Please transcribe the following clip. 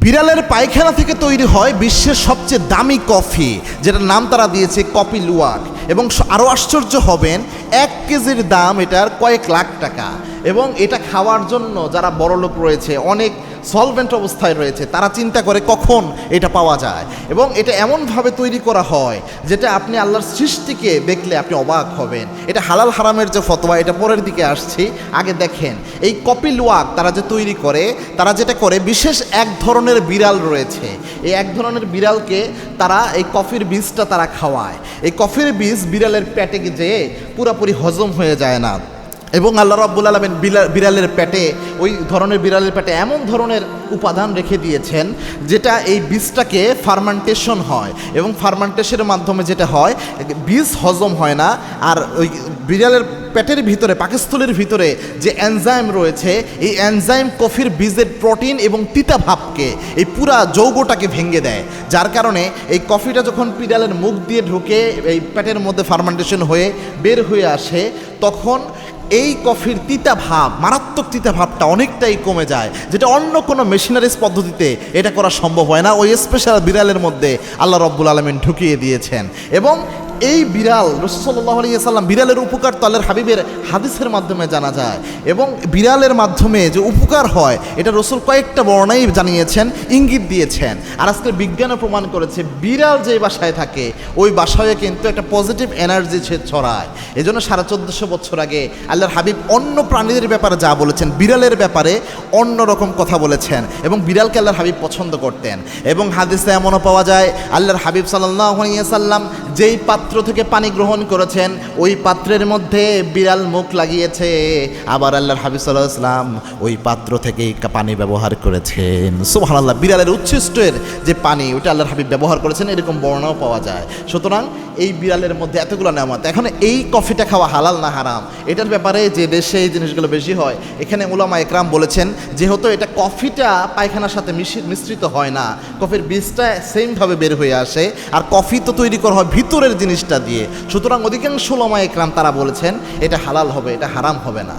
বিড়ালের পায়খানা থেকে তৈরি হয় বিশ্বের সবচেয়ে দামি কফি, যেটার নাম তারা দিয়েছে কপি লুওয়াক। এবং আরও আশ্চর্য হবেন, 1 কেজির দাম এটার কয়েক লাখ টাকা। এবং এটা খাওয়ার জন্য যারা বড়লোক রয়েছে, অনেক সলভেন্ট অবস্থায় রয়েছে, তারা চিন্তা করে কখন এটা পাওয়া যায়। এবং এটা এমনভাবে তৈরি করা হয় যেটা আপনি আল্লাহর সৃষ্টিকে দেখলে আপনি অবাক হবেন। এটা হালাল হারামের যে ফতোয়া, এটা পরের দিকে আসছি, আগে দেখেন এই কপি লুওয়াক তারা যে তৈরি করে, তারা যেটা করে, বিশেষ এক ধরনের বিড়াল রয়েছে, এই এক ধরনের বিড়ালকে তারা এই কফির বীজটা তারা খাওয়ায়। এই কফির বীজ বিড়ালের পেটে যেয়ে পুরোপুরি হজম হয়ে যায় না। এবং আল্লাহ রাব্বুল আলামিন বিড়ালের পেটে, ওই ধরনের বিড়ালের পেটে এমন ধরনের উপাদান রেখে দিয়েছেন যেটা এই বীজটাকে ফার্মেন্টেশন হয়, এবং ফার্মেন্টেশনের মাধ্যমে যেটা হয়, বীজ হজম হয় না। আর ওই বিড়ালের পেটের ভিতরে, পাকস্থলীর ভিতরে যে এনজাইম রয়েছে, এই এনজাইম কফির বীজের প্রোটিন এবং তিতা ভাবকে, এই পুরা যৌগটাকে ভেঙে দেয়। যার কারণে এই কফিটা যখন বিড়ালের মুখ দিয়ে ঢুকে এই পেটের মধ্যে ফার্মেন্টেশন হয়ে বের হয়ে আসে, তখন এই কফির তিতা ভাব, মারাত্মক তিতা ভাবটা অনেকটাই কমে যায়, যেটা অন্য কোনো মেশিনারিজ পদ্ধতিতে এটা করা সম্ভব হয় না। ওই স্পেশাল বিড়ালের মধ্যে আল্লাহ রাব্বুল আলামিন ঢুকিয়ে দিয়েছেন। এবং এই বিড়াল, রাসূল সাল্লাল্লাহু আলাইহি ওয়াসাল্লাম, বিড়ালের উপকার তো আল্লাহর হাবিবের হাদিসের মাধ্যমে জানা যায়। এবং বিড়ালের মাধ্যমে যে উপকার হয়, এটা রাসূল কয়েকটা বর্ণনায় জানিয়েছেন, ইঙ্গিত দিয়েছেন। আর আজকে বিজ্ঞানও প্রমাণ করেছে, বিড়াল যে বাসায় থাকে ওই বাসায় কিন্তু একটা পজিটিভ এনার্জি ছড়ায়। এই জন্য 1450 বছর আগে আল্লাহর হাবিব অন্য প্রাণীদের ব্যাপারে যা বলেছেন, বিড়ালের ব্যাপারে অন্য রকম কথা বলেছেন। এবং বিড়ালকে আল্লাহর হাবিব পছন্দ করতেন। এবং হাদিসে এমনও পাওয়া যায়, আল্লাহর হাবিব সাল্লাল্লাহু আলাইহি ওয়াসাল্লাম যেই পাত্র থেকে পানি গ্রহণ করেছেন, ওই পাত্রের মধ্যে বিড়াল মুখ লাগিয়েছে। আবার আল্লাহর হাবিব সাল্লাল্লাহু আলাইহি ওয়াসাল্লাম ওই পাত্র থেকেই পানি ব্যবহার করেছেন। সুবহানাল্লাহ, বিড়ালের উচ্ছিষ্টের যে পানি, ওটা আল্লাহর হাবিব ব্যবহার করেছেন, এরকম বর্ণনাও পাওয়া যায়। সুতরাং এই বিড়ালের মধ্যে এতগুলো নেয়ামত। এখন এই কফিটা খাওয়া হালাল না হারাম, এটার ব্যাপারে যে দেশে এই জিনিসগুলো বেশি হয়, এখানে উলামা একরাম বলেছেন, যেহেতু এটা কফিটা পায়খানার সাথে মিশ্রিত হয় না, কফির বীজটা সেমভাবে বের হয়ে আসে, আর কফি তো তৈরি করা হয় ভিতরের জিনিসটা দিয়ে। সুতরাং অধিকাংশ উলামা একরাম তারা বলেছেন এটা হালাল হবে, এটা হারাম হবে না।